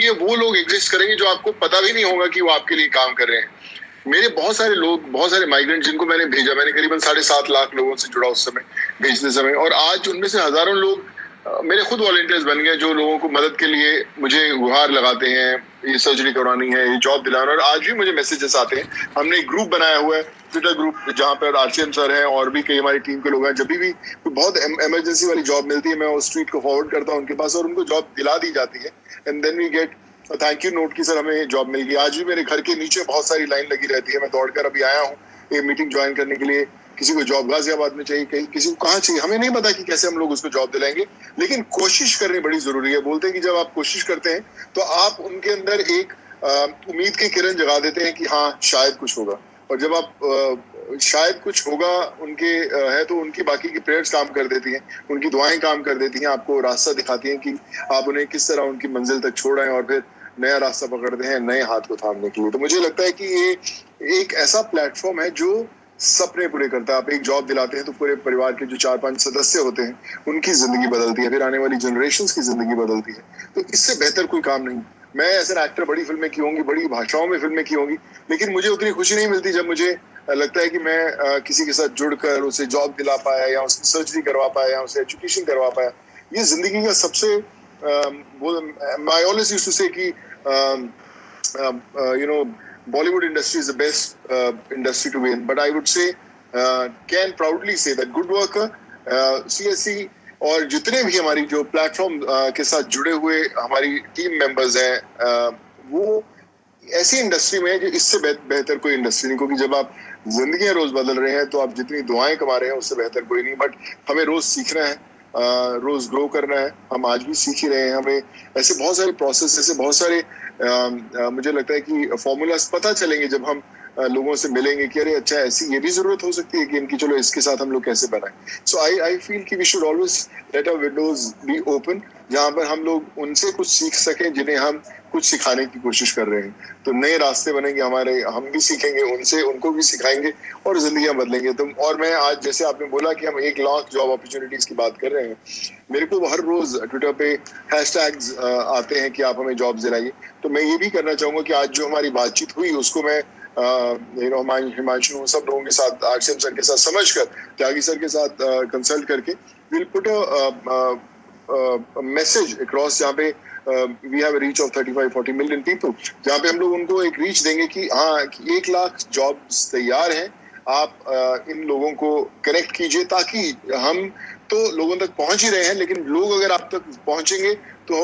लिए वो लोग एग्जिस्ट करेंगे जो आपको पता भी नहीं होगा कि वो आपके लिए काम कर रहे हैं। मेरे बहुत सारे लोग, बहुत सारे माइग्रेंट जिनको मैंने भेजा, मैंने करीबन 7.5 लाख लोगों से जुड़ा उस समय, भेजते समय, और आज उनमें से हजारों लोग मेरे खुद वॉलंटियर्स बन गए जो लोगों को मदद के लिए मुझे गुहार लगाते हैं, ये सर्जरी करवानी है, ये जॉब दिलाना। और आज भी मुझे मैसेजेस आते हैं। हमने एक ग्रुप बनाया हुआ है, ट्विटर ग्रुप, जहाँ पर आरसीएम सर हैं और भी कई हमारी टीम के लोग हैं। जब भी बहुत इमरजेंसी वाली जॉब मिलती है, मैं उस ट्वीट को फॉरवर्ड करता हूँ उनके पास और उनको जॉब दिला दी जाती है। And then we get thank you note की सर हमें जॉब मिल गई। आज भी मेरे घर के नीचे बहुत सारी लाइन लगी रहती है। मैं दौड़कर अभी आया हूँ ये मीटिंग ज्वाइन करने के लिए। किसी को जॉब गाजियाबाद में चाहिए, कहीं किसी को कहाँ चाहिए, हमें नहीं पता कि कैसे हम लोग उसको जॉब दिलाएंगे, लेकिन कोशिश करनी बड़ी जरूरी है। बोलते हैं कि जब आप कोशिश करते हैं तो आप उनके अंदर एक उम्मीद की किरण जगा देते हैं कि हाँ शायद कुछ होगा। और जब आप शायद कुछ होगा उनके है तो उनकी बाकी की प्रेयर्स काम कर देती हैं, उनकी दुआएं काम कर देती हैं, आपको रास्ता दिखाती हैं कि आप उन्हें किस तरह उनकी मंजिल तक छोड़ आए और फिर नया रास्ता पकड़ते हैं नए हाथ को थामने के लिए। तो मुझे लगता है कि ये एक ऐसा प्लेटफॉर्म है जो सपने पूरे करता है। आप एक जॉब दिलाते हैं तो पूरे परिवार के जो 4-5 सदस्य होते हैं उनकी जिंदगी बदलती है, फिर आने वाली जनरेशंस की जिंदगी बदलती है। तो इससे बेहतर कोई काम नहीं। मैं एज एन एक्टर बड़ी फिल्में की होंगी, बड़ी भाषाओं में फिल्में की होंगी, लेकिन मुझे उतनी खुशी नहीं मिलती जब मुझे लगता है कि मैं किसी के साथ जुड़कर उसे जॉब दिला पाया या उसकी सर्जरी करवा पाया या उसे एजुकेशन करवा पाया। ये जिंदगी का सबसे आई ऑलवेज यूज्ड टू से कि you know, Bollywood industry is the best industry to be in, but I would say can proudly say that Good Worker, CSC और जितने भी हमारी जो प्लेटफॉर्म के साथ जुड़े हुए हमारी टीम मेंबर्स हैं, वो ऐसी इंडस्ट्री में है जो इससे बेहतर कोई इंडस्ट्री नहीं। क्योंकि जब आप जिंदगी रोज बदल रहे हैं तो आप जितनी दुआएं कमा रहे हैं उससे बेहतर कोई नहीं। बट हमें रोज सीखना है, रोज ग्रो करना है। हम आज भी सीख ही रहे हैं। हमें ऐसे बहुत सारे प्रोसेस, ऐसे बहुत सारे मुझे लगता है कि फॉर्मूलाज पता चलेंगे जब हम लोगों से मिलेंगे कि अरे अच्छा ऐसी ये भी जरूरत हो सकती है कि इनकी, चलो इसके साथ हम लोग कैसे बनाएं। सो आई फील कि we should always let our windows be open, जहां पर हम लोग उनसे कुछ सीख सकें जिन्हें हम कुछ सिखाने की कोशिश कर रहे हैं। तो नए रास्ते बनेंगे हमारे, हम भी सीखेंगे उनसे, उनको भी सिखाएंगे और जिंदगियां बदलेंगे। तो और मैं आज जैसे आपने बोला कि हम 1 लाख जॉब अपॉर्चुनिटीज की बात कर रहे हैं, मेरे को हर रोज ट्विटर पे हैशटैग्स आते हैं कि आप हमें जॉब दिलाइए। तो मैं ये भी करना चाहूंगा कि आज जो हमारी बातचीत हुई उसको मैं हिमांशु सब लोगों के साथ, आरसीएम सर के साथ समझकर, त्यागी सर के साथ कंसल्ट करके will put a message across, जहाँ पे we have a reach of 35-40 million people, जहाँ पे हम लोग उनको एक रीच देंगे कि हाँ 1 लाख जॉब्स तैयार हैं। आप इन लोगों को कनेक्ट कीजिए ताकि हम तो लोगों तक पहुंच ही रहे हैं, लेकिन लोग अगर आप तक पहुंचेंगे तो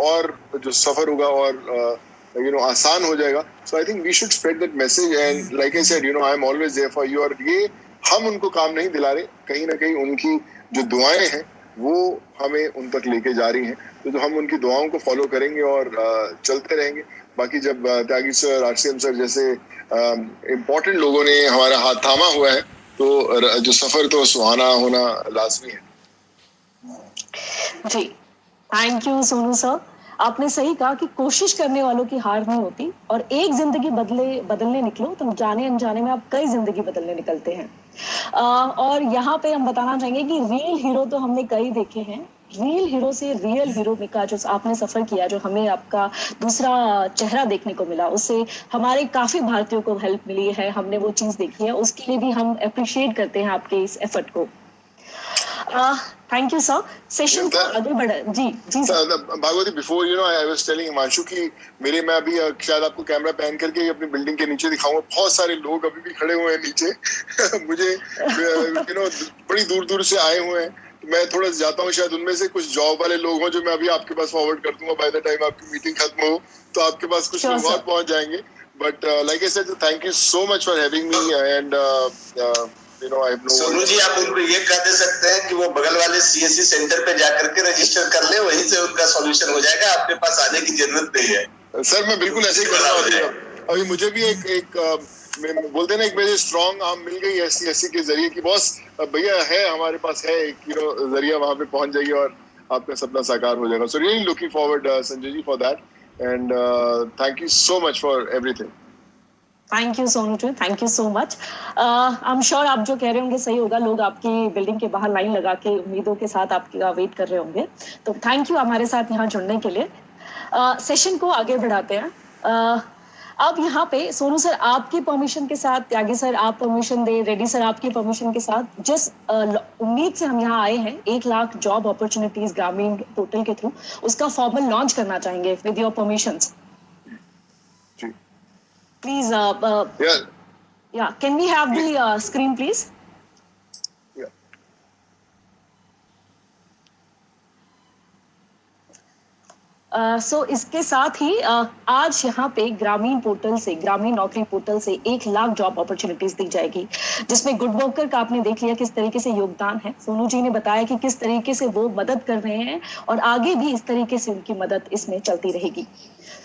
और जो सफर होगा और आसान हो जाएगा। So I think we should spread that message and like I said I am always there for you. और ये हम उनको काम नहीं दिला रहे, कहीं ना कहीं उनकी जो दुआएं हैं वो हमें उन तक लेके जा रही हैं। तो हम उनकी दुआओं को फॉलो करेंगे और चलते रहेंगे। बाकी जब त्यागी सर, आरसीएम सर जैसे इम्पोर्टेंट लोगों ने हमारा हाथ थामा हुआ है तो जो सफर तो सुहाना होना लाजमी है। जी, थैंक यू सोनू सर। आपने सही कहा कि कोशिश करने वालों की हार नहीं होती, और एक जिंदगी बदलने निकलो तो जाने अनजाने में आप कई जिंदगी बदलने निकलते हैं। और यहाँ पे हम बताना चाहेंगे कि रियल हीरो तो हमने कई देखे हैं। रियल हीरो से रियल हीरो का जो आपने सफर किया, जो हमें आपका दूसरा चेहरा देखने को मिला, उससे हमारे काफी भारतीयों को हेल्प मिली है, हमने वो चीज देखी है, उसके लिए भी हम अप्रिशिएट करते हैं आपके इस एफर्ट को। Thank you sir. सेशन को आगे बढ़ा। जी Bhagwati, before I was telling Himanshu कि मैं अभी शायद आपको कैमरा पैन करके अपनी बिल्डिंग के नीचे दिखाऊंगा। बहुत सारे लोग अभी भी खड़े हुए हैं नीचे मुझे बड़ी दूर दूर से आए हुए हैं। तो मैं थोड़ा जाता हूँ, शायद उनमें से कुछ जॉब वाले लोग हों जो मैं अभी आपके पास फॉरवर्ड कर दूंगा। बाय द टाइम आपकी मीटिंग खत्म हो तो आपके पास कुछ लोग और पहुंच जाएंगे। But like I said, thank you so much for having me and Sonu ji, आप उनको ये कह दे सकते हैं कि वो बगल वाले सीएससी सेंटर पे जाकर के रजिस्टर कर ले, वहीं से उनका सॉल्यूशन हो जाएगा, आपके पास आने की जरूरत नहीं है। सर मैं बिल्कुल ऐसे ही कर रहा हूँ। अभी मुझे भी एक बोलते हैं ना, एक मेरे स्ट्रॉन्ग आर्म मिल गई है सीएससी के जरिए कि बॉस भैया है, हमारे पास है एक जरिया, वहां पे पहुंच जाइए और आपका सपना साकार हो जाएगा। So really looking forward Sanjay ji for that and thank you so much for everything. Thank you Sonu ji, thank you so much. I am sure आप जो कह रहे होंगे सही होगा, लोग आपकी बिल्डिंग के बाहर लाइन लगा के उम्मीदों के साथ आपका वेट कर रहे होंगे। तो थैंक यू हमारे साथ यहाँ जुड़ने के लिए। सेशन को आगे बढ़ाते हैं। अब यहाँ पे सोनू सर आपकी परमिशन के साथ, त्यागी सर आप परमिशन दे, रेड्डी सर आपकी परमिशन के साथ, जिस उम्मीद से हम यहाँ आए हैं 1 लाख जॉब अपॉर्चुनिटीज ग्रामीण पोर्टल के थ्रू, उसका फॉर्मल लॉन्च करना चाहेंगे विद योर परमिशंस। प्लीज या can we have the screen please. इसके साथ ही आज यहाँ पे ग्रामीण पोर्टल से, ग्रामीण नौकरी पोर्टल से 1 लाख जॉब अपॉर्चुनिटीज दी जाएगी, जिसमें गुड वर्कर का आपने देख लिया किस तरीके से योगदान है। सोनू जी ने बताया कि किस तरीके से वो मदद कर रहे हैं और आगे भी इस तरीके से उनकी मदद इसमें चलती रहेगी।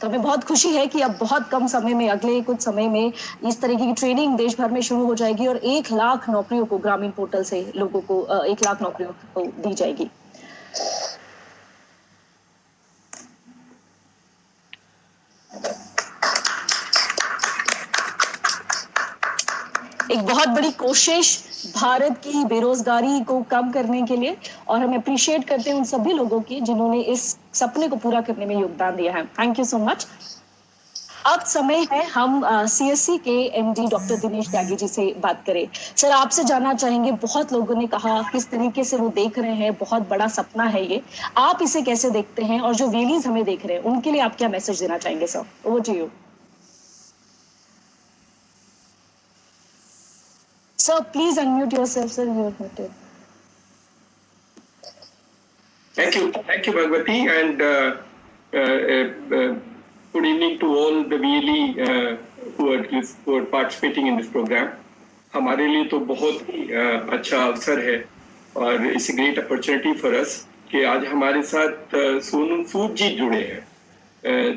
तो हमें बहुत खुशी है कि अब बहुत कम समय में, अगले कुछ समय में इस तरीके की ट्रेनिंग देश भर में शुरू हो जाएगी और 1 लाख नौकरियों को ग्रामीण पोर्टल से लोगों को 1 लाख नौकरियों को दी जाएगी। एक बहुत बड़ी कोशिश भारत की बेरोजगारी को कम करने के लिए, और हम अप्रिशिएट करते हैं उन सभी लोगों की जिन्होंने इस सपने को पूरा करने में योगदान दिया है। Thank you so much. अब समय है हम सीएससी के एमडी डॉक्टर दिनेश त्यागी जी से बात करें। सर, आपसे जानना चाहेंगे, बहुत लोगों ने कहा किस तरीके से वो देख रहे हैं, बहुत बड़ा सपना है ये, आप इसे कैसे देखते हैं और जो वेलीज हमें देख रहे हैं उनके लिए आप क्या मैसेज देना चाहेंगे? Sir, over to you. Sir, please unmute yourself, sir. You are muted. Thank you, Bhagwati, and good evening to all the VLE who are participating in this program. हमारे लिए तो बहुत ही अच्छा अवसर है और it's great opportunity for us कि आज हमारे साथ सोनू सूद जी जुड़े हैं।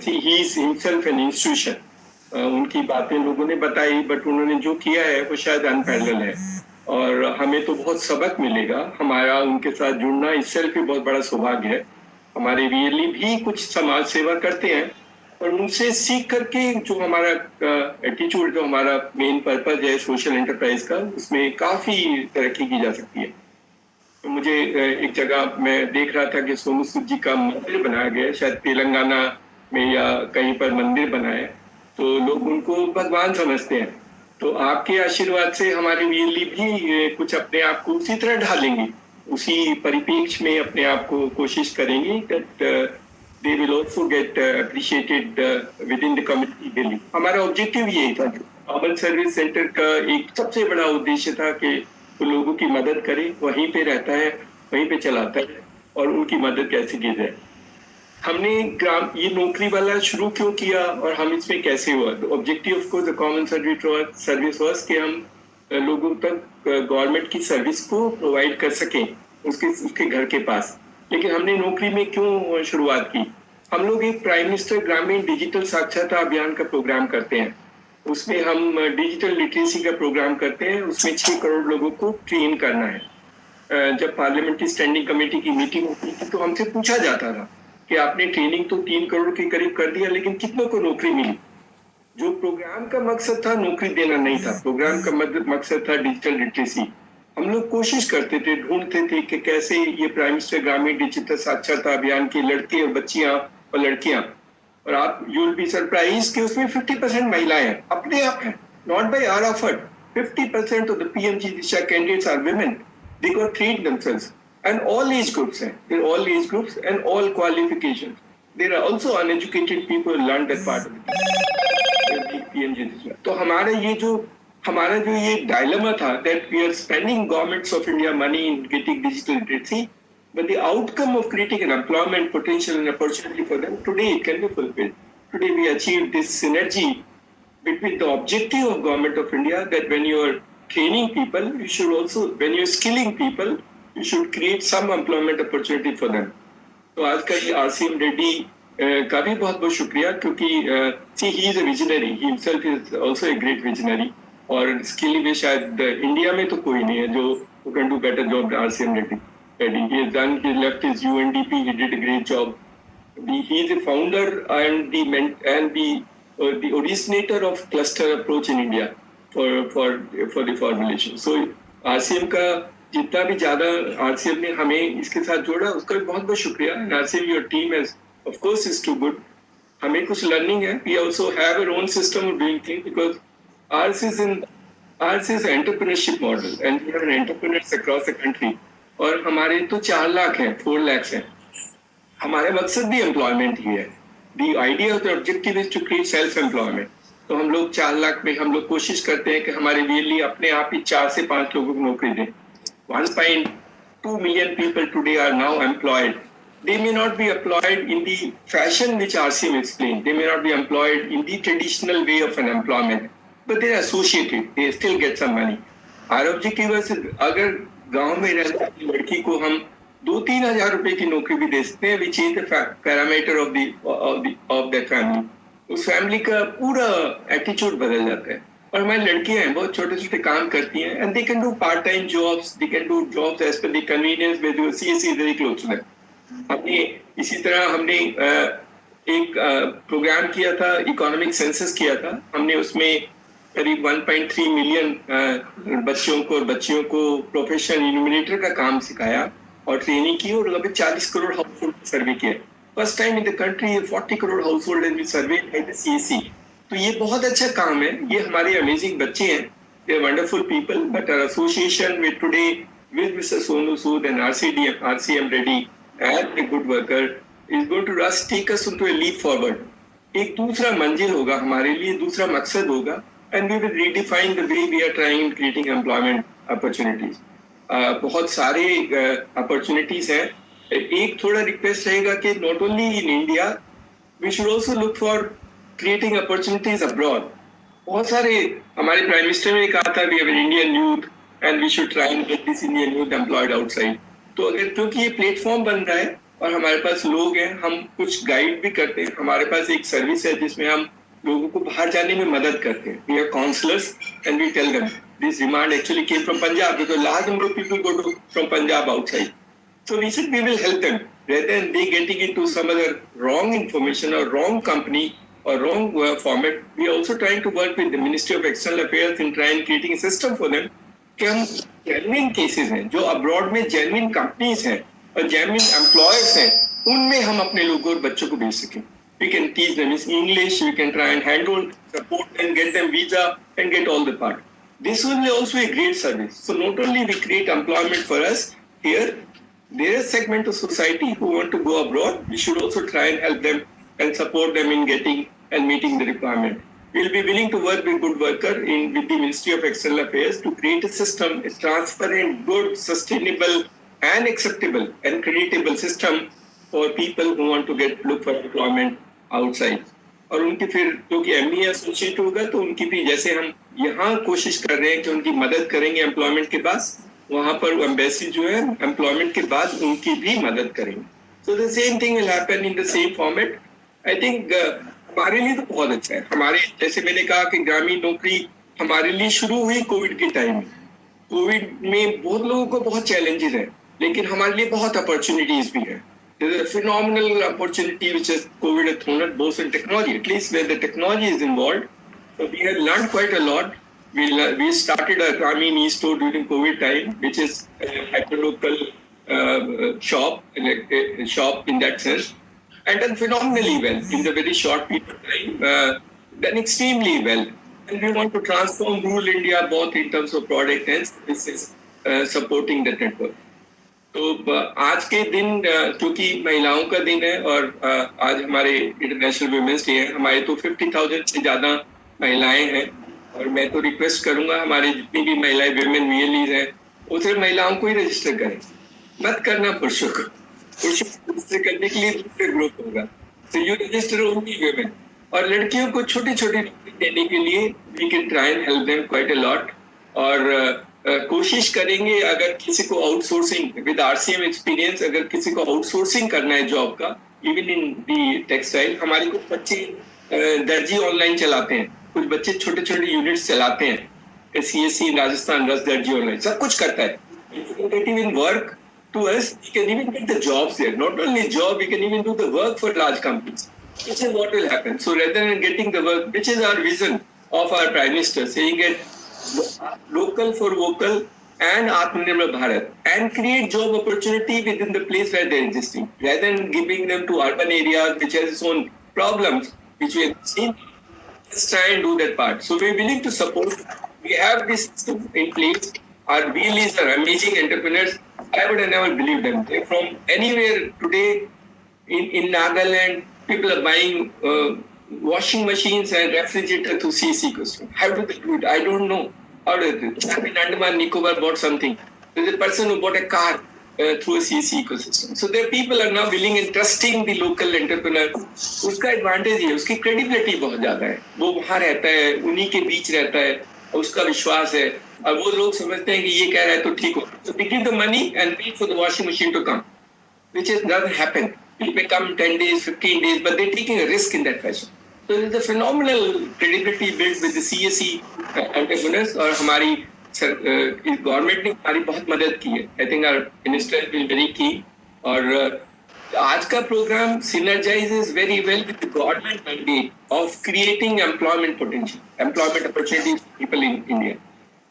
He is himself an institution. उनकी बातें लोगों ने बताई, बट उन्होंने जो किया है वो शायद अनपैरेलल है और हमें तो बहुत सबक मिलेगा। हमारा उनके साथ जुड़ना इससेल्फ ही बहुत बड़ा सौभाग्य है। हमारे वीएलई भी कुछ समाज सेवा करते हैं और उनसे सीख करके जो हमारा एटीट्यूड, जो हमारा मेन पर्पज है सोशल एंटरप्राइज का, उसमें काफी तरक्की की जा सकती है। तो मुझे एक जगह मैं देख रहा था कि सोनू सूद जी का मंदिर बनाया गया है, शायद तेलंगाना में या कहीं पर मंदिर बना है, तो लोग उनको भगवान समझते हैं। तो आपके आशीर्वाद से हमारे वीएलई भी कुछ अपने आप को उसी तरह ढालेंगे, उसी परिप्रेक्ष्य में अपने आप को कोशिश करेंगे that they will also get appreciated within the community daily। हमारा ऑब्जेक्टिव यही था। कॉमन सर्विस सेंटर का एक सबसे बड़ा उद्देश्य था कि वो लोगों की मदद करे, वहीं पे रहता है, वहीं पे चलाता है और उनकी मदद कैसे की जाए। हमने ये नौकरी वाला शुरू क्यों किया और हम इसमें कैसे हुआ? Objective of course the common service was कि हम लोगों तक गवर्नमेंट की सर्विस को प्रोवाइड कर सकें उसके घर के पास। लेकिन हमने नौकरी में क्यों शुरुआत की? हम लोग एक प्राइम मिनिस्टर ग्रामीण डिजिटल साक्षरता अभियान का प्रोग्राम करते हैं। उसमें हम डिजिटल लिटरेसी का प्रोग्राम करते हैं। उसमें 6 करोड़ लोगों को ट्रेन करना है। जब पार्लियामेंट्री स्टैंडिंग कमेटी की मीटिंग होती थी तो हमसे पूछा जाता था कि आपने ट्रेनिंग तो 3 करोड़ के करीब कर दिया, लेकिन कितनों को नौकरी मिली? जो प्रोग्राम का मकसद था नौकरी देना नहीं था, प्रोग्राम का मकसद था डिजिटल लिटरेसी। हम लोग कोशिश करते थे, ढूंढते थे कि कैसे ये प्राइम मिनिस्टर ग्रामीण डिजिटल साक्षरता अभियान के लड़के और बच्चियां और लड़कियां, और आप यू विल बी सरप्राइज कि उसमें 50% महिलाएं हैं, अपने आप हैं, not by our effort. 50% of the PMG Disha candidates are women. They got trained themselves. And all age groups, they're all age groups and all qualifications. There are also uneducated people who learned that part of the PMG. तो हमारा ये dilemma था that we are spending governments of India money in getting digital literacy, but the outcome of creating an employment potential and opportunity for them today it can be fulfilled. Today we achieved this synergy between the objective of government of India that when you are training people, you should also, when you are skilling people, you should create some employment opportunity for them. तो आज का ये RCM Reddy का भी बहुत बहुत शुक्रिया, क्योंकि see he is a visionary, he himself is also a great visionary, और स्किलिंग में शायद इंडिया में तो कोई नहीं है जो who can do better job than RCM Reddy. He has done, he left his UNDP, he did a great job. He is a founder and the originator of cluster approach in India for the formulation. So RCM का जितना भी ज्यादा RCM ने हमें इसके साथ जोड़ा उसका भी बहुत बहुत शुक्रिया। RCM your team has of course is too good, हमें कुछ लर्निंग है. We also have our own system of doing things because ours is entrepreneurship model and we have entrepreneurs across the country. और हमारे तो 4 लाख हैं, 4 lakhs हैं. हमारा मकसद भी एम्प्लॉयमेंट ही है. The idea of the objective is to create self-employment. तो हम लोग 4 लाख में हम लोग कोशिश करते हैं कि हमारे वीरली अपने आप ही 4 से 5 लोगों को नौकरी दें. 1.2 million people today are now employed. They may not be employed in the fashion which RCM explained. They may not be employed in the traditional way of an employment, but they are associated. They still get some money. Our objective is अगर गांव में रहने वाली लड़की को हम 2-3 हजार रुपए की नौकरी भी दे सकते हैं, which is the parameter of the family. उस फैमिली का पूरा एटीट्यूड बदल जाता है. और हमारी लड़कियां हैं बहुत छोटे छोटे काम करती हैं and they can do part time jobs, they can do jobs as per the convenience where the CSC is very close to them. हमने इसी तरह हमने एक प्रोग्राम किया था, इकोनॉमिक सेंसस किया था. हमने उसमें करीब 1.3 मिलियन बच्चों को और बच्चियों को प्रोफेशनल इन्यूमिनेटर का काम सिखाया और ट्रेनिंग की और लगभग 40 करोड़ हाउस होल्ड सर्वे किया. First time in the country 40 crore household has been surveyed by the CSC. तो ये बहुत अच्छा काम है. ये हमारे अमेजिंग बच्चे हैं. They are wonderful people. But our association with today with mister Sonu Sood and RCM Reddy and a good worker is going to take us into a leap forward. एक दूसरा मंजिल होगा हमारे लिए, दूसरा मकसद होगा and we will redefine the way we are trying creating employment opportunities. बहुत सारे opportunities हैं. एक थोड़ा रिक्वेस्ट रहेगा कि not only in India we should also look for creating opportunities abroad. बहुत सारे हमारे प्राइम मिनिस्टर ने कहा था we have an Indian youth and we should try and get this Indian youth employed outside. तो अगर क्योंकि ये प्लेटफॉर्म बन रहा है और हमारे पास लोग हैं, हम कुछ गाइड भी करते हैं. हमारे पास एक सर्विस है जिसमें हम लोगों को बाहर जाने में मदद करते हैं. We have counselors and we tell them this demand actually came from Punjab because large number of people go from Punjab outside. So we said we will help them rather than they getting into some other wrong information or wrong company or wrong format. We are also trying to work with the Ministry of External Affairs in trying creating a system for them कि हम genuine cases हैं जो abroad में genuine companies हैं और genuine employers हैं, उनमें हम अपने लोगों और बच्चों को भेज सकें. We can teach them English, we can try and handle, support and get them visa and get all the part. This will be also a great service. So not only we create employment for us here, there is a segment of society who want to go abroad. We should also try and help them and support them in getting and meeting the requirement. We'll be willing to work with Good Worker with the Ministry of External Affairs to create a system, a transparent, good, sustainable and acceptable and creditable system for people who want to look for employment outside. और उनकी फिर क्योंकि MBA associate होगा तो उनकी भी जैसे हम यहाँ कोशिश कर रहे हैं कि उनकी मदद करेंगे एम्प्लॉयमेंट के बाद, वहाँ पर एम्बेसी जो है एम्प्लॉयमेंट के बाद उनकी भी मदद करेंगे. So the same thing will happen in the same format. I think हमारे लिए तो बहुत अच्छा है. हमारे जैसे मैंने कहा कि ग्रामीण नौकरी हमारे लिए शुरू हुई कोविड के टाइम में. कोविड में बहुत लोगों को बहुत चैलेंजेस हैं, लेकिन हमारे लिए बहुत अपॉर्चुनिटीज भी है. There is a phenomenal opportunity which has COVID has thrown at both in technology, at least where the technology is involved. So we have learned quite a lot. We started a Grameen e-store during COVID time, which is a hyperlocal shop in that sense. And done phenomenally well in the very short period of time, done extremely well. And we want to transform rural India both in terms of product and services, supporting the network. तो आज के दिन क्योंकि महिलाओं का दिन है और आज हमारे इंटरनेशनल वुमेन्स डे है, हमारे तो 50,000 से ज़्यादा महिलाएं हैं और मैं तो रिक्वेस्ट करूंगा हमारे जितनी भी महिलाएं विमेन वीएलईज हैं वो सिर्फ महिलाओं को ही रजिस्टर करें, मत करना पुरुषों को. पुरुषों को रजिस्टर करने के लिए दूसरे ग्रुप होगा. तो यू रजिस्टर ओनली विमेन. और लड़कियों को छोटी छोटी नौकरी देने के लिए we can try and help them quite a lot. और कोशिश करेंगे अगर किसी को आउटसोर्सिंग विद आरसीएम एक्सपीरियंस, अगर किसी को आउटसोर्सिंग करना है जॉब का इवन इन दी टेक्सटाइल, हमारे कुछ बच्चे दर्जी ऑनलाइन चलाते हैं, कुछ बच्चे छोटे छोटे यूनिट्स चलाते हैं, CSC राजस्थान रस दर्जी ऑनलाइन सब कुछ करता है. In work to us, we can even get the jobs there. Not only job, we can even do the work for large companies. Which is what will happen. So rather than getting the work, which is our vision of our Prime Minister, saying it local for vocal and Atmanirbhar Bharat, and create job opportunity within the place where they're existing, rather than giving them to urban areas which has its own problems which we have seen. Let's try and do that part. So we're willing to support. We have this system in place. Our wheelies are amazing entrepreneurs. I would have never believed them. They're from anywhere today in Nagaland. People are buying washing machines and refrigerator through CSC ecosystem. How do they do it? I don't know. How do they do it? In Andaman Nicobar bought something. There's a person who bought a car through a CSC ecosystem. So their people are now willing and trusting the local entrepreneur. उसका advantage है, उसकी credibility बहुत ज्यादा है. वो वहाँ रहता है, उन्हीं के बीच रहता है, उसका विश्वास है, और वो लोग समझते हैं कि ये कह रहा है तो ठीक हो. So they give the money and wait for the washing machine to come, which doesn't happen. It may come 10 days, 15 days, but they're taking a risk in that fashion. So there's a phenomenal credibility built with the CSC entrepreneurs. और हमारी government ने हमारी बहुत मदद की है. I think our minister has been very key. और आज का programme synergizes very well with the government mandate of creating employment potential, employment opportunities for people in India.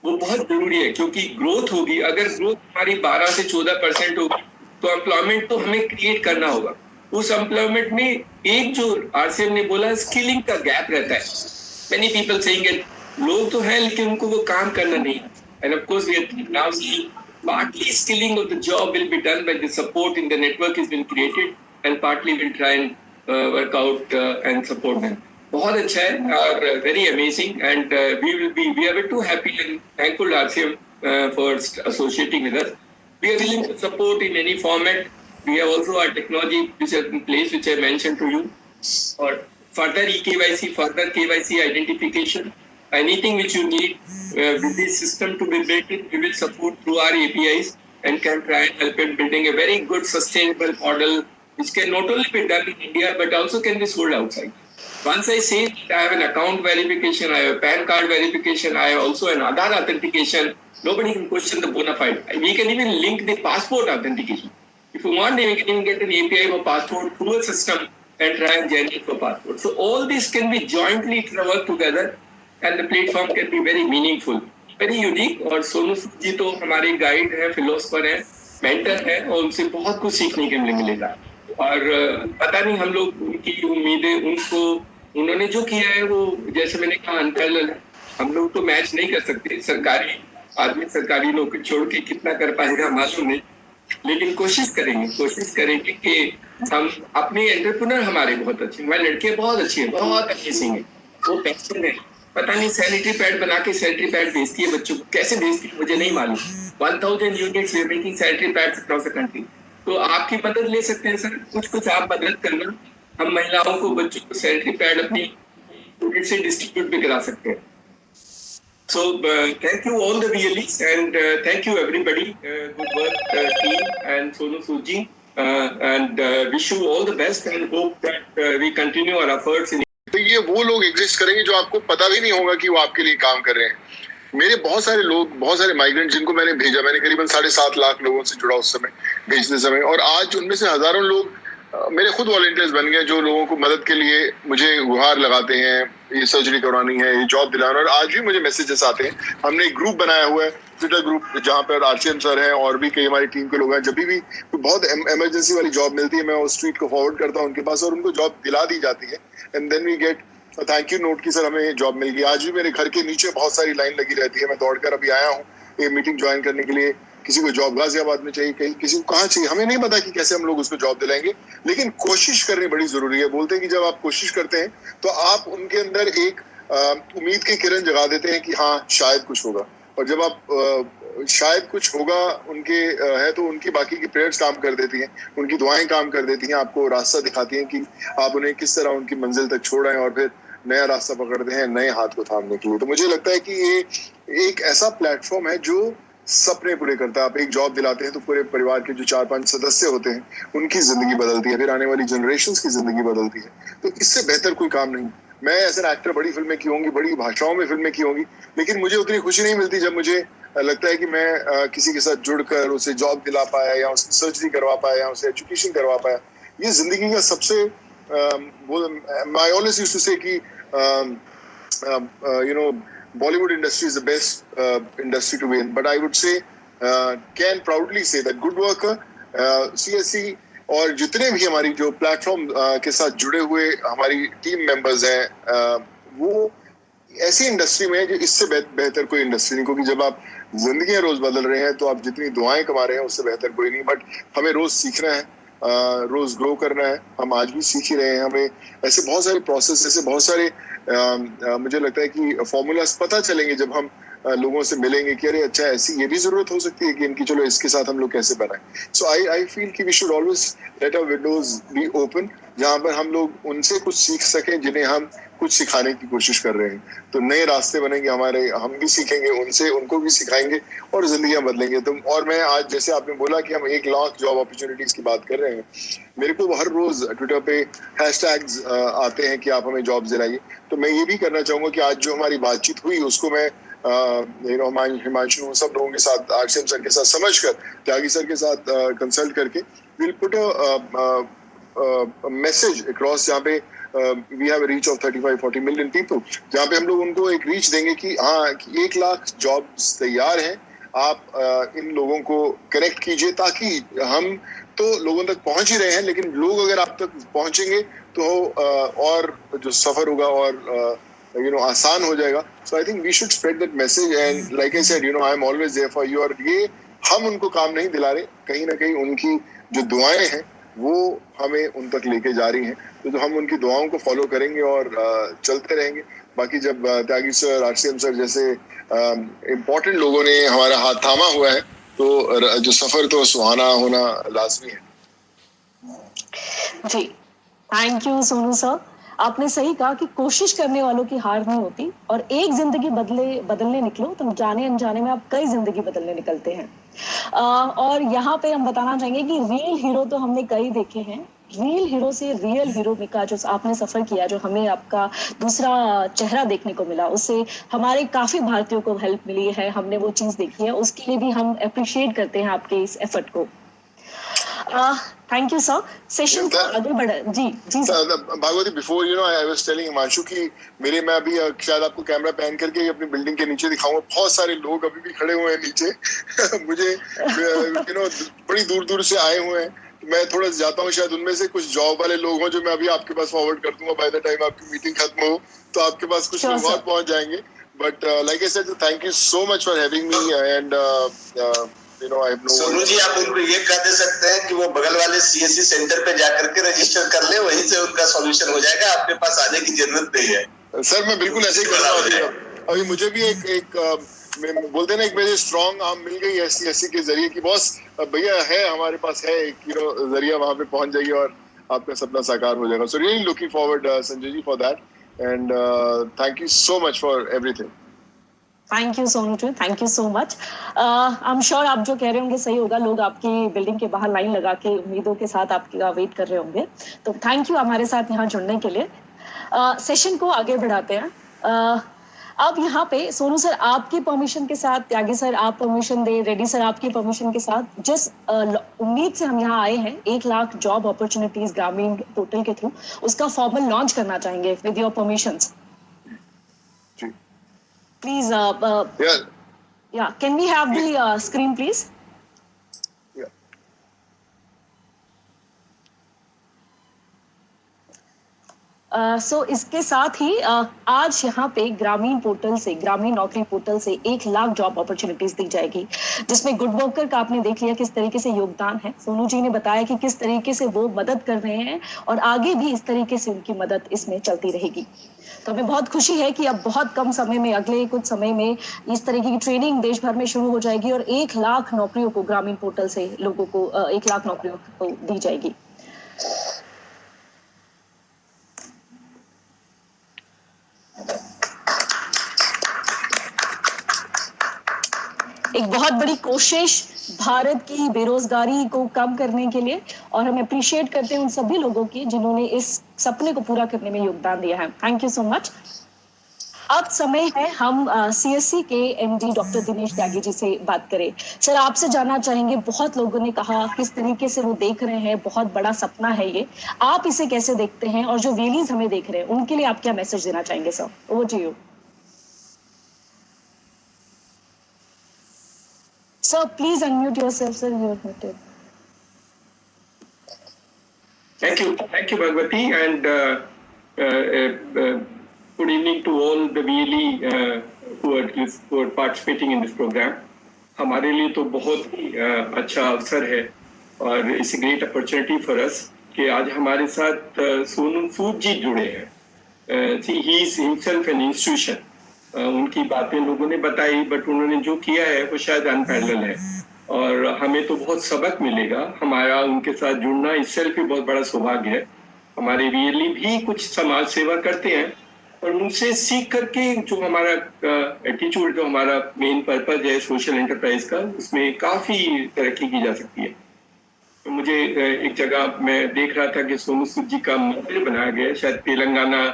वो बहुत जरूरी है, क्योंकि ग्रोथ होगी. अगर ग्रोथ हमारी 12 से 14% होगी तो एम्प्लॉयमेंट तो हमें क्रिएट करना होगा. उस एम्प्लॉयमेंट में एक जो आरसीएम ने बोला स्किलिंग का गैप रहता है. मेनी पीपल सेइंग इट, लोग तो हैं लेकिन उनको वो काम करना नहीं है. And of course we are now seeing partly skilling of the job will be done by the support in the network has been created, and partly we'll try and work out and support them. बहुत अच्छा है और very amazing, and we are too happy and thankful to RCM for associating with us. We are willing to support in any format. We have also our technology which is in place, which I mentioned to you, or further eKYC, further KYC identification. Anything which you need with this system to be built, we will support through our APIs and can try and help in building a very good sustainable model which can not only be done in India but also can be sold outside. Once I say that I have an account verification, I have a PAN card verification, I have also an Aadhaar authentication, nobody can question the bona fide. We can even link the passport authentication. If you want, we can even get an API for passport through a system and try and generate for passport. So all this can be jointly work together. And the platform can be very meaningful, very unique. और सोनू सूद जी तो हमारे guide हैं, philosopher हैं, mentor हैं, और उनसे बहुत कुछ सीखने के लिए मिलेगा. और पता नहीं हम लोग उनकी उम्मीदें, उनको उन्होंने जो किया है वो, जैसे मैंने कहा, अनपैरेलल है. हम लोग तो मैच नहीं कर सकते. सरकारी आदमी सरकारी नौकरी छोड़ के कितना कर पाएगा मालूम नहीं, लेकिन कोशिश करेंगे कि हम अपने एंटरप्रेन्योर हमारे बहुत अच्छे, हमारे लड़के बहुत अच्छे हैं, बहुत अमेजिंग है. वो पैशन है. पता नहीं सैनिटरी पैड बना के सैनिटरी पैड भेजती है बच्चों को, कैसे भेजती है मुझे नहीं मालूम. 1000 units we are making sanitary pads across the country. तो आपकी मदद ले सकते हैं सर, कुछ आप मदद करना. हम महिलाओं को, बच्चों को सैनिटरी पैड अपनी यूनिट से डिस्ट्रीब्यूट भी करा सकते हैं. So thank you all the VLEs and thank you everybody. Good work team and Sonu Sood ji, and wish you all the best and hope that we continue our efforts in. तो ये वो लोग exist करेंगे जो आपको पता भी नहीं होगा कि वो आपके लिए काम कर रहे हैं. मेरे बहुत सारे लोग, बहुत सारे माइग्रेंट जिनको मैंने भेजा, मैंने करीबन 7.5 लाख लोगों से जुड़ा उस समय, भेजते समय, और आज उनमें से हजारों लोग मेरे खुद वॉलंटियर्स बन गए जो लोगों को मदद के लिए मुझे गुहार लगाते हैं, ये सर्जरी करवानी है, ये जॉब दिलाना. और आज भी मुझे मैसेजेस आते हैं. हमने एक ग्रुप बनाया हुआ है, ट्विटर ग्रुप, जहाँ पर आरसीएम सर हैं और भी कई हमारी टीम के लोग हैं. जब भी बहुत इमरजेंसी वाली जॉब मिलती है, मैं उस ट्वीट को फॉरवर्ड करता हूँ उनके पास और उनको जॉब दिला दी जाती है. And then we get thank you note की सर हमें जॉब मिल गई. आज भी मेरे घर के नीचे बहुत सारी लाइन लगी रहती है. मैं दौड़कर अभी आया हूँ ये मीटिंग ज्वाइन करने के लिए. किसी को जॉब गाजियाबाद में चाहिए, कहीं किसी को कहाँ चाहिए, हमें नहीं पता कि कैसे हम लोग उसको जॉब दिलाएंगे, लेकिन कोशिश करनी बड़ी जरूरी है. बोलते हैं कि जब आप कोशिश करते हैं तो आप उनके अंदर एक उम्मीद की किरण जगा देते हैं कि हाँ शायद कुछ होगा. और जब आप शायद कुछ होगा उनके है तो उनकी बाकी की प्रेयर्स काम कर देती हैं, उनकी दुआएं काम कर देती हैं, आपको रास्ता दिखाती हैं कि आप उन्हें किस तरह उनकी मंजिल तक छोड़ें और फिर नया रास्ता पकड़ते हैं नए हाथ को थामने के लिए. तो मुझे लगता है कि ये एक ऐसा प्लेटफॉर्म है जो सपने पूरे करता है. आप एक जॉब दिलाते हैं तो पूरे परिवार के जो 4-5 सदस्य होते हैं उनकी जिंदगी बदलती है, फिर आने वाली जनरेशंस की जिंदगी बदलती है. तो इससे बेहतर कोई काम नहीं. मैं एज एन एक्टर बड़ी फिल्में की होंगी, बड़ी भाषाओं में फिल्में की होंगी, लेकिन मुझे उतनी खुशी नहीं मिलती जब मुझे लगता है कि मैं किसी के साथ जुड़कर उसे जॉब दिला पाया या उसकी सर्जरी करवा पाया या उसे एजुकेशन करवा पाया. ये जिंदगी का सबसे आई ऑलवेज यूज्ड टू से कि you know, Bollywood industry is the best industry to be in, but I would say can proudly say that Good Worker, CSC और जितने भी हमारी जो प्लेटफॉर्म के साथ जुड़े हुए हमारी टीम मेंबर्स हैं, वो ऐसी इंडस्ट्री में है जो इससे बेहतर कोई इंडस्ट्री नहीं, क्योंकि जब आप जिंदगी रोज बदल रहे हैं तो आप जितनी दुआएं कमा रहे हैं उससे बेहतर कोई नहीं। बट हमें रोज सीखना है, रोज ग्रो करना है। हम आज भी सीख ही रहे हैं। हमें ऐसे बहुत सारे प्रोसेस, ऐसे बहुत सारे मुझे लगता है कि फॉर्मूलाज पता चलेंगे जब हम लोगों से मिलेंगे कि अरे अच्छा ऐसी ये भी जरूरत हो सकती है कि इनकी, चलो इसके साथ हम लोग कैसे बनाएं। सो आई फील कि we should always let our windows be open, जहां पर हम लोग उनसे कुछ सीख सकें जिन्हें हम कुछ सिखाने की कोशिश कर रहे हैं। तो नए रास्ते बनेंगे हमारे, हम भी सीखेंगे उनसे, उनको भी सिखाएंगे और जिंदगियां बदलेंगे। तो और मैं आज, जैसे आपने बोला कि हम 1 लाख जॉब अपॉर्चुनिटीज की बात कर रहे हैं, मेरे को हर रोज ट्विटर पे हैशटैग्स आते हैं कि आप हमें जॉब दिलाइए। तो मैं ये भी करना चाहूंगा कि आज जो हमारी बातचीत हुई उसको मैं हिमांशु, सब लोगों के साथ, आरसीएम सर के साथ समझकर, त्यागी सर के साथ कंसल्ट करके will put a message across, जहाँ पे we have reach of 35-40 million people, जहाँ पे हम लोग उनको एक रीच देंगे कि हाँ, कि 1 लाख जॉब्स तैयार हैं। आप इन लोगों को कनेक्ट कीजिए, ताकि हम तो लोगों तक पहुंच ही रहे हैं, लेकिन लोग अगर आप तक पहुंचेंगे तो और जो सफर होगा और आसान हो जाएगा। So I think we should spread that message, and like I said, I am always there for you. और ये हम उनको काम नहीं दिला रहे, कहीं ना कहीं उनकी जो दुआएं हैं वो हमें उन तक लेके जा रही हैं। तो हम उनकी दुआओं को फॉलो करेंगे और चलते रहेंगे। बाकी जब त्यागी सर, आरसीएम सर जैसे इम्पोर्टेंट लोगों ने हमारा हाथ थामा हुआ है, तो जो सफर तो सुहाना होना लाजमी है। जी, थैंक यू सोनू सर। आपने सही कहा कि कोशिश करने वालों की हार नहीं होती, और एक जिंदगी बदलने निकलो तो जाने अनजाने में आप कई जिंदगी बदलने निकलते हैं। और यहाँ पे हम बताना चाहेंगे कि रियल हीरो तो हमने कई देखे हैं। रियल हीरो से रियल हीरो का जो आपने सफर किया, जो हमें आपका दूसरा चेहरा देखने को मिला, उससे हमारे काफी भारतीयों को हेल्प मिली है, हमने वो चीज देखी है, उसके लिए भी हम अप्रिशिएट करते हैं आपके इस एफर्ट को। Thank you sir. सेशन को आगे बढ़ा। जी जी sir. Bhagwati, before I was telling Himanshu कि मैं अभी शायद आपको कैमरा पैन करके अपनी बिल्डिंग के नीचे दिखाऊंगा, बहुत सारे लोग अभी भी खड़े हुए हैं नीचे मुझे बड़ी दूर दूर से आए हुए हैं। मैं थोड़ा जाता हूँ, शायद उनमें से कुछ जॉब वाले लोग हों जो मैं अभी आपके पास फॉरवर्ड कर दूंगा। बाय द टाइम आपकी मीटिंग खत्म हो तो आपके पास कुछ लोग और पहुंच जाएंगे। But like I said, thank you so much for having me, and Sonu ji, आप उनको ये कह दे सकते हैं कि वो बगल वाले सीएससी सेंटर पे जाकर के रजिस्टर कर ले, वहीं से उनका सॉल्यूशन हो जाएगा, आपके पास आने की जरूरत नहीं है। सर मैं बिल्कुल ऐसे ही कर रहा हूँ। अभी मुझे भी एक बोलते ना, एक मेरे स्ट्रॉन्ग आर्म मिल गई एससी के जरिए कि बॉस भैया है, हमारे पास है एक जरिया, वहां पे पहुंच जाइए और आपका सपना साकार हो जाएगा। So really looking forward Sanjay ji for that, and thank you so much for everything. Thank you Sonu ji, thank you so much. I am sure आप जो कह रहे होंगे सही होगा, लोग आपकी बिल्डिंग के बाहर लाइन लगा के उम्मीदों के साथ आपका वेट कर रहे होंगे। तो थैंक यू हमारे साथ यहाँ जुड़ने के लिए। सेशन को आगे बढ़ाते हैं। अब यहाँ पे सोनू सर आपकी परमिशन के साथ, त्यागी सर आप परमिशन दे, रेड्डी सर आपकी परमिशन के साथ, जिस उम्मीद से हम यहाँ आए हैं 1 लाख जॉब अपॉर्चुनिटीज ग्रामीण पोर्टल के थ्रू, उसका फॉर्मल लॉन्च करना चाहेंगे with your permissions. Please, yeah. Can we have the screen, please? Yeah. So इसके साथ ही आज यहाँ पे ग्रामीण पोर्टल से, ग्रामीण नौकरी पोर्टल से 1 लाख जॉब अपॉर्चुनिटीज दी जाएगी, जिसमें गुड वर्कर का आपने देख लिया किस तरीके से योगदान है। सोनू जी ने बताया कि किस तरीके से वो मदद कर रहे हैं और आगे भी इस तरीके से उनकी मदद इसमें चलती रहेगी। तो हमें बहुत खुशी है कि अब बहुत कम समय में, अगले कुछ समय में इस तरीके की ट्रेनिंग देश भर में शुरू हो जाएगी और 1 लाख नौकरियों को ग्रामीण पोर्टल से लोगों को 1 लाख नौकरियों को दी जाएगी। एक बहुत बड़ी कोशिश भारत की बेरोजगारी को कम करने के लिए, और हम अप्रिशिएट करते हैं उन सभी लोगों की जिन्होंने इस सपने को पूरा करने में योगदान दिया है। Thank you so much. अब समय है हम सीएससी के एमडी डॉक्टर दिनेश त्यागी जी से बात करें। सर आपसे जानना चाहेंगे, बहुत लोगों ने कहा किस तरीके से वो देख रहे हैं, बहुत बड़ा सपना है ये, आप इसे कैसे देखते हैं, और जो वेलीज हमें देख रहे हैं उनके लिए आप क्या मैसेज देना चाहेंगे sir? Over to you sir. Please unmute yourself sir, you are muted. Thank you, Bhagwati, and good evening to all the VLE who are participating in this program. हमारे लिए तो बहुत ही अच्छा अवसर है और it's great opportunity for us कि आज हमारे साथ सोनू सूद जी जुड़े हैं. He is himself an institution. उनकी बातें लोगों ने बताई, बट उन्होंने जो किया है वो शायद अनपैरेलल है और हमें तो बहुत सबक मिलेगा. हमारा उनके साथ जुड़ना इससेल्फ ही बहुत बड़ा सौभाग्य है. हमारे VLE भी कुछ समाज सेवा करते हैं और उनसे सीख करके जो हमारा एटीट्यूड, जो हमारा मेन पर्पज है सोशल एंटरप्राइज का, उसमें काफी तरक्की की जा सकती है. तो मुझे एक जगह मैं देख रहा था कि सोनू सूद जी का मंदिर बनाया गया है, शायद तेलंगाना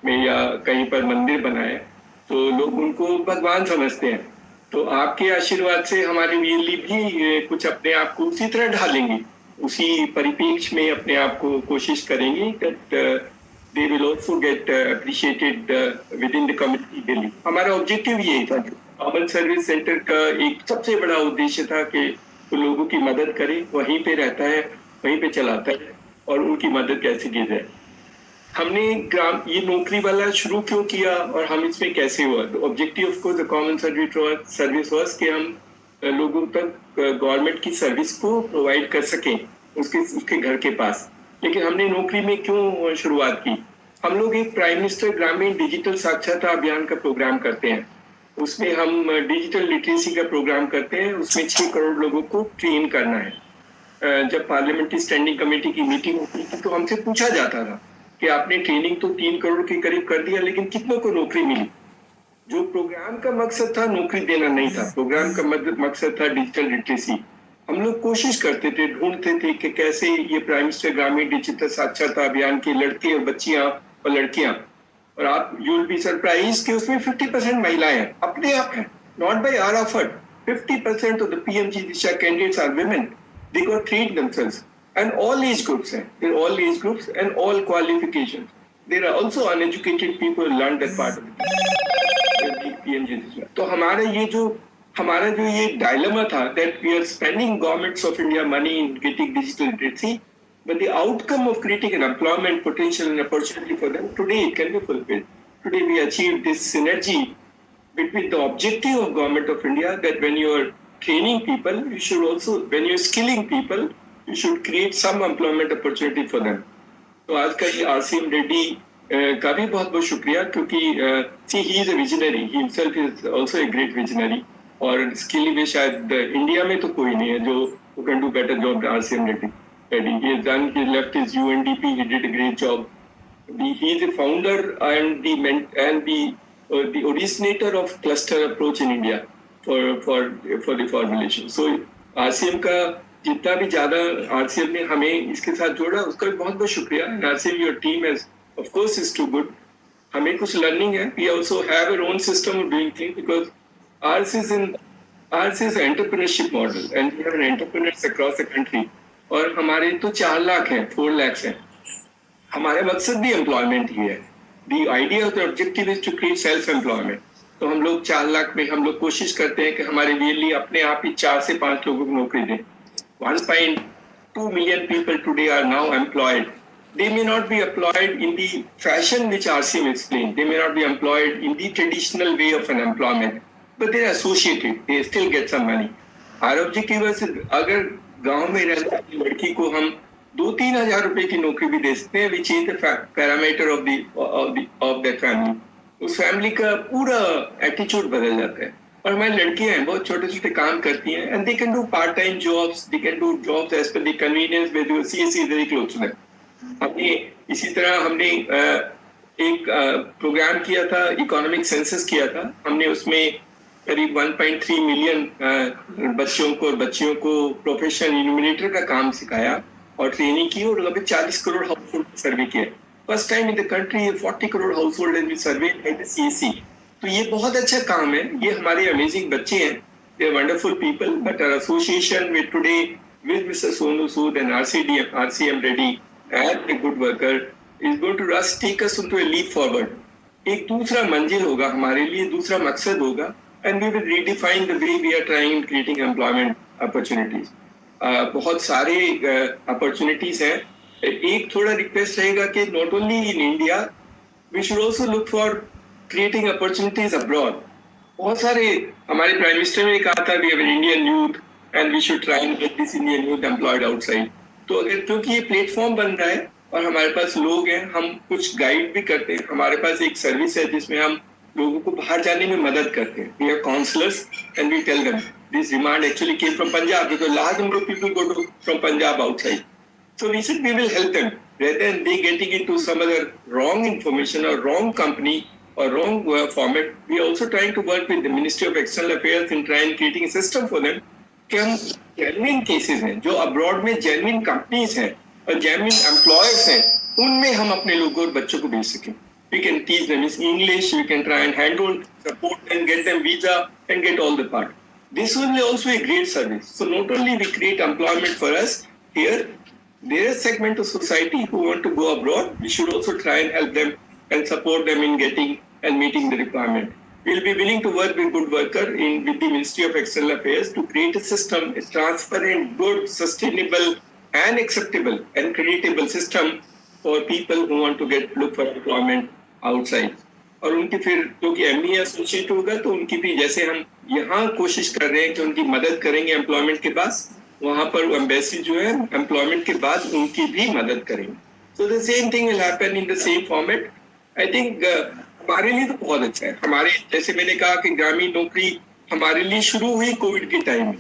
में या कहीं पर मंदिर बना है, तो लोग उनको भगवान समझते हैं. तो आपके आशीर्वाद से हमारे VLE भी कुछ अपने आप को उसी तरह ढालेंगे, उसी परिप्रेक्ष्य में अपने आप को कोशिश करेंगे that they will also get appreciated within the community daily. हमारा ऑब्जेक्टिव यही था. कॉमन सर्विस सेंटर का एक सबसे बड़ा उद्देश्य था कि वो लोगों की मदद करे. वहीं पे रहता है, वहीं पे चलाता है और उनकी मदद कैसे की जाए. हमने ये नौकरी वाला शुरू क्यों किया और हम इसमें कैसे हुआ. Objective of course the common service was कि हम लोगों तक गवर्नमेंट की सर्विस को प्रोवाइड कर सकें उसके घर के पास. लेकिन हमने नौकरी में क्यों शुरुआत की. हम लोग एक प्राइम मिनिस्टर ग्रामीण डिजिटल साक्षरता अभियान का प्रोग्राम करते हैं. उसमें हम डिजिटल लिटरेसी का प्रोग्राम करते हैं. उसमें 6 करोड़ लोगों को ट्रेन करना है. जब पार्लियामेंट्री स्टैंडिंग कमेटी की मीटिंग होती थी तो हमसे पूछा जाता था कि आपने ट्रेनिंग तो 3 करोड़ के करीब कर दिया, लेकिन कितनों को नौकरी मिली. जो प्रोग्राम का मकसद था नौकरी देना नहीं था. प्रोग्राम का मकसद था डिजिटल लिटरेसी. हम लोग कोशिश करते थे, ढूंढते थे कि कैसे ये प्राइम मिनिस्टर ग्रामीण डिजिटल साक्षरता अभियान के लड़के और बच्चियां और लड़कियां, और आप यू विल बी सरप्राइज कि उसमें 50% महिलाएं हैं, अपने आप हैं, not by our effort. 50% of the PMG Disha candidates are women. They got trained themselves and all age groups हैं. They're all age groups and all qualifications. There are also uneducated people who learned that part of the PMG दिशा. तो हमारा जो ये dilemma था that we are spending governments of India money in getting digital literacy, but the outcome of creating an employment potential and opportunity for them today it can be fulfilled. Today we achieved this synergy between the objective of government of India that when you are training people, you should also, when you are skilling people, you should create some employment opportunity for them. तो आज का ये RCM Reddy का भी बहुत बहुत शुक्रिया, क्योंकि see he is a visionary, he himself is also a great visionary. और इसके लिए शायद इंडिया में तो कोई नहीं है जो who can do better job than RCM Reddy. He has done, he left his UNDP, he did a great job. He is a founder and the originator of cluster approach in India for the formulation. So RCM का जितना भी ज्यादा RCM ने हमें इसके साथ जोड़ा उसका भी बहुत बहुत शुक्रिया. RCM your team has of course is too good. हमें कुछ learning है. We also have our own system of doing things because ours is an entrepreneurship model and we have entrepreneurs across the country. और हमारे तो 4 लाख हैं, 4 lakhs हैं. हमारा मकसद भी एम्प्लॉयमेंट ही है. The idea of the objective is to create self-employment. तो हम लोग 4 लाख में हम लोग कोशिश करते हैं कि हमारे VLE अपने आप ही 4 से 5 लोगों को नौकरी दें. 1.2 million people today are now employed. They may not be employed in the fashion which RCM explained. They may not be employed in the traditional way of an employment. But they are associated, they still get some money. Our objective is अगर गांव में रहने वाली लड़की को हम 2-3 हजार रुपए की नौकरी भी दे सकते हैं, which is the parameter of that family. उस फैमिली का पूरा एटीट्यूड बदल जाता है. और हमारी लड़कियां हैं, बहुत छोटे छोटे काम करती हैं and they can do part time jobs, they can do jobs as per the convenience where the CSC is very close to them. हमने इसी तरह हमने एक प्रोग्राम किया था, इकोनॉमिक सेंसस किया था. हमने उसमें करीब 1.3 मिलियन बच्चों को और बच्चियों को प्रोफेशनल इन्यूमरेटर का काम सिखाया और ट्रेनिंग की और लगभग 40 करोड़ हाउस होल्ड सर्वे किया. First time in the country 40 crore household has been surveyed by the CSC. तो ये बहुत अच्छा काम है. ये हमारे अमेजिंग बच्चे हैं, they are wonderful people. But our association with today with mister Sonu Sood and RCM Reddy and a good worker is going to take us into a leap forward. एक दूसरा मंजिल होगा हमारे लिए, दूसरा मकसद होगा. And we will redefine the way we are trying creating employment opportunities. बहुत सारे opportunities हैं एक थोड़ा रिक्वेस्ट रहेगा कि not only in India, we should also look for creating opportunities abroad. बहुत सारे हमारे प्राइम मिनिस्टर ने कहा था we have an Indian youth and we should try and get this Indian youth employed outside. तो अगर क्योंकि ये प्लेटफॉर्म बन रहा है और हमारे पास लोग हैं, हम कुछ गाइड भी करते हैं. हमारे पास एक सर्विस है जिसमें हम लोगों को बाहर जाने में मदद करते हैं. We have counsellors and we tell them this demand actually came from Punjab because large number of people go to from Punjab outside. So we said we will help them rather than they getting into some other wrong information or wrong company or wrong format. We are also trying to work with the Ministry of External Affairs in trying creating a system for them कि हम genuine cases हैं जो abroad में genuine companies हैं और genuine employers हैं, उनमें हम अपने लोगों और बच्चों को भेज सकें. We can teach them English, we can try and handhold, support them, get them visa and get all the part. This will be also a great service. So not only we create employment for us here, there is a segment of society who want to go abroad. We should also try and help them and support them in getting and meeting the requirement. We'll be willing to work with Good Worker with the Ministry of External Affairs to create a system, a transparent, good, sustainable and acceptable and creditable system for people who want to look for employment outside. और उनकी फिर क्योंकि ME associate होगा तो उनकी भी जैसे हम यहाँ कोशिश कर रहे हैं कि उनकी मदद करेंगे एम्प्लॉयमेंट के बाद, वहां पर एम्बेसी जो है एम्प्लॉयमेंट के बाद उनकी भी मदद करेंगे. So the same thing will happen in the same format. I think हमारे लिए तो बहुत अच्छा है. हमारे जैसे मैंने कहा कि ग्रामीण नौकरी हमारे लिए शुरू हुई कोविड के टाइम में.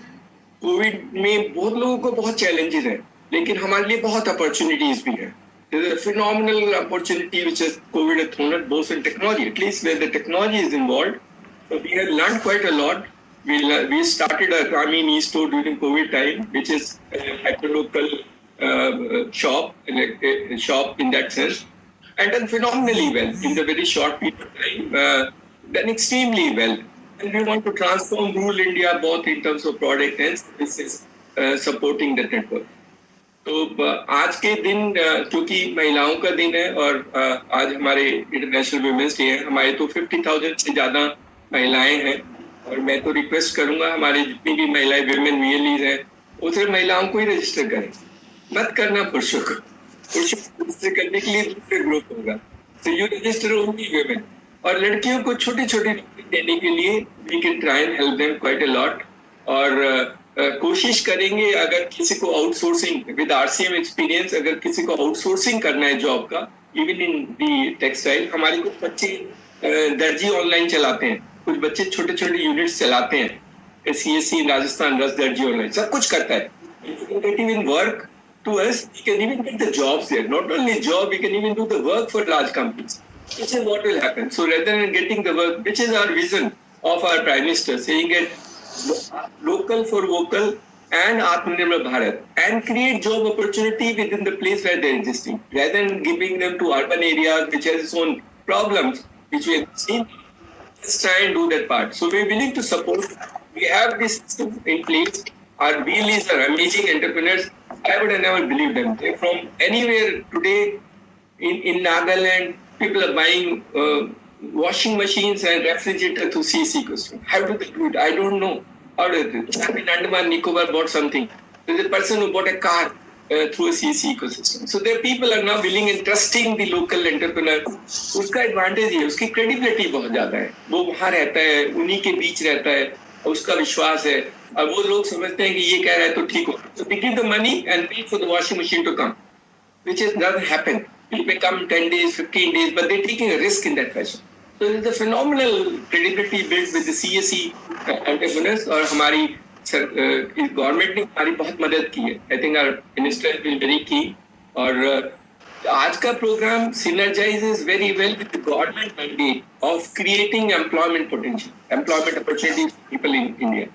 कोविड में बहुत लोगों को बहुत चैलेंजेस हैं, लेकिन हमारे लिए बहुत अपॉर्चुनिटीज भी है. There is a phenomenal opportunity which has COVID has thrown at both in technology, at least where the technology is involved. So we have learned quite a lot. We started a Grameen e-store during COVID time, which is a hyperlocal shop in that sense, and done phenomenally well in the very short period of time. Done extremely well, and we want to transform rural India both in terms of product and services, supporting the network. तो आज के दिन क्योंकि महिलाओं का दिन है और आज हमारे इंटरनेशनल वुमेन्स डे है, हमारे तो 50,000 से ज्यादा महिलाएं हैं और मैं तो रिक्वेस्ट करूंगा हमारे जितनी भी महिलाएं विमेन वीएलईज हैं वो सिर्फ महिलाओं को ही रजिस्टर करें, मत करना पुरुषों को. पुरुषों को रजिस्टर करने के लिए दूसरे ग्रुप होगा, तो यू रजिस्टर ओनली विमेन. और लड़कियों को छोटी छोटी नौकरी देने के लिए we can try and help them quite a lot. और कोशिश करेंगे अगर किसी को आउटसोर्सिंग विद आरसीएम एक्सपीरियंस, अगर किसी को आउटसोर्सिंग करना है जॉब का, इवन इन दी टेक्सटाइल. हमारे कुछ बच्चे दर्जी ऑनलाइन चलाते हैं, कुछ बच्चे छोटे छोटे यूनिट्स चलाते हैं, सीएससी राजस्थान रस दर्जी ऑनलाइन सब कुछ करता है. In work to us we can even get the jobs there. Not only job, we can even do the work for large companies. Which is what will happen. So rather than getting the work, which is our vision of our Prime Minister, saying that local for vocal and Atmanirbhar Bharat, and create job opportunity within the place where they're existing, rather than giving them to urban areas which has its own problems, which we have seen. Let's try and do that part. So we're willing to support. We have this system in place. Our VLEs are amazing entrepreneurs. I would have never believed them. They're from anywhere today in Nagaland. People are buying washing machines and refrigerator through CEC ecosystem. How do they do it? I don't know. How do they do it? In Andaman Nicobar bought something. There's a person who bought a car through a CEC ecosystem. So their people are now willing and trusting the local entrepreneur. उसका advantage है, उसकी credibility बहुत ज़्यादा है. वो वहाँ रहता है, उन्हीं के बीच रहता है, उसका विश्वास है, और वो लोग समझते हैं कि ये कह रहा है तो ठीक हो. So they give the money and wait for the washing machine to come, which doesn't happen. It may come 10 days, 15 days, but they're taking a risk in that fashion. So there's a phenomenal credibility built with the CSE entrepreneurs. और हमारी government ने हमारी बहुत मदद की है. I think our minister has been very keen. और आज का programme synergizes very well with the government mandate of creating employment potential, employment opportunities for people in India.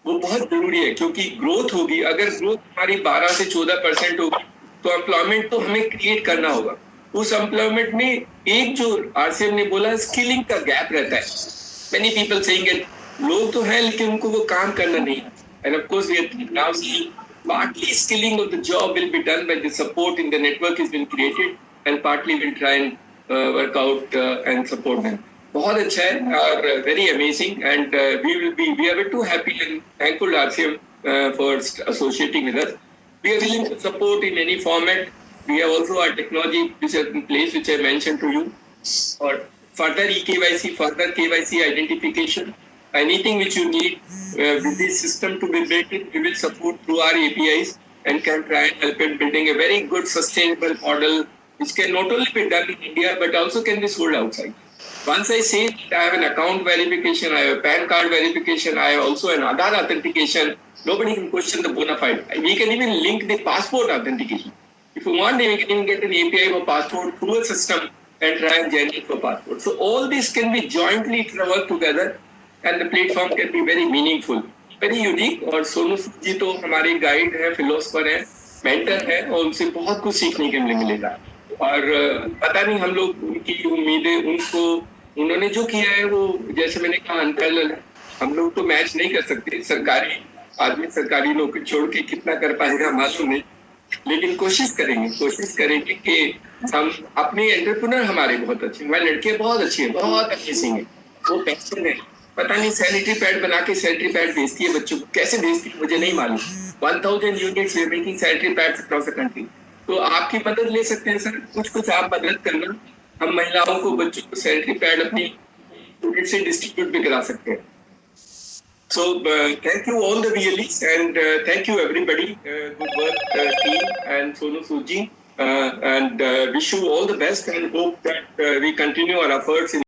वो बहुत जरूरी है क्योंकि ग्रोथ होगी. अगर ग्रोथ हमारी 12 से 14% होगी तो एम्प्लॉयमेंट तो हमें क्रिएट करना होगा. उस एम्प्लॉयमेंट में एक जो आरसीएम ने बोला स्किलिंग का गैप रहता है. मेनी पीपल सेइंग इट, लोग तो हैं लेकिन उनको वो काम करना नहीं. And of course we are now seeing partly skilling of the job will be done by the support in the network has been created and partly we'll try and work out and support them. बहुत अच्छा है और very amazing and we are too happy and thankful RCM for associating with us. We are willing to support in any format We have also our technology which is in place, which I mentioned to you, or further eKYC, further KYC identification, anything which you need with this system to be built in, we will support through our APIs and can try and help in building a very good sustainable model which can not only be done in India but also can be sold outside. Once I say that I have an account verification, I have a PAN card verification, I have also an Aadhaar authentication, nobody can question the bona fide. We can even link the passport authentication. If you want, we can even get an API for passport through a system and try and generate for passport. So all this can be jointly work together and the platform can be very meaningful, very unique. और सोनू सूद जी तो हमारे guide है, philosopher है, mentor है और उनसे बहुत कुछ सीखने के लिए मिलेगा. और पता नहीं हम लोग उनकी उम्मीदें उनको उन्होंने जो किया है वो जैसे मैंने कहा अनपैरेलल है. हम लोग तो मैच नहीं कर सकते. सरकारी आदमी सरकारी नौकरी छोड़ के कितना कर पाएगा मालूम नहीं, लेकिन कोशिश करेंगे कि हम अपने एंटरप्रेन्योर हमारे बहुत अच्छे, हमारे लड़के बहुत अच्छे हैं, बहुत अमेजिंग है, वो पैशन है. पता नहीं सैनिटरी पैड बना के सैनिटरी पैड भेजती है बच्चों को, कैसे भेजती है मुझे नहीं मालूम. 1000 units we are making sanitary pads across the country. तो आपकी मदद ले सकते हैं सर, कुछ आप मदद करना. हम महिलाओं को बच्चों को सैनिटरी पैड अपनी यूनिट से डिस्ट्रीब्यूट भी करा सकते हैं. So thank you all the VLEs and thank you everybody. Good work team and Sonu Sood ji, and wish you all the best and hope that we continue our efforts in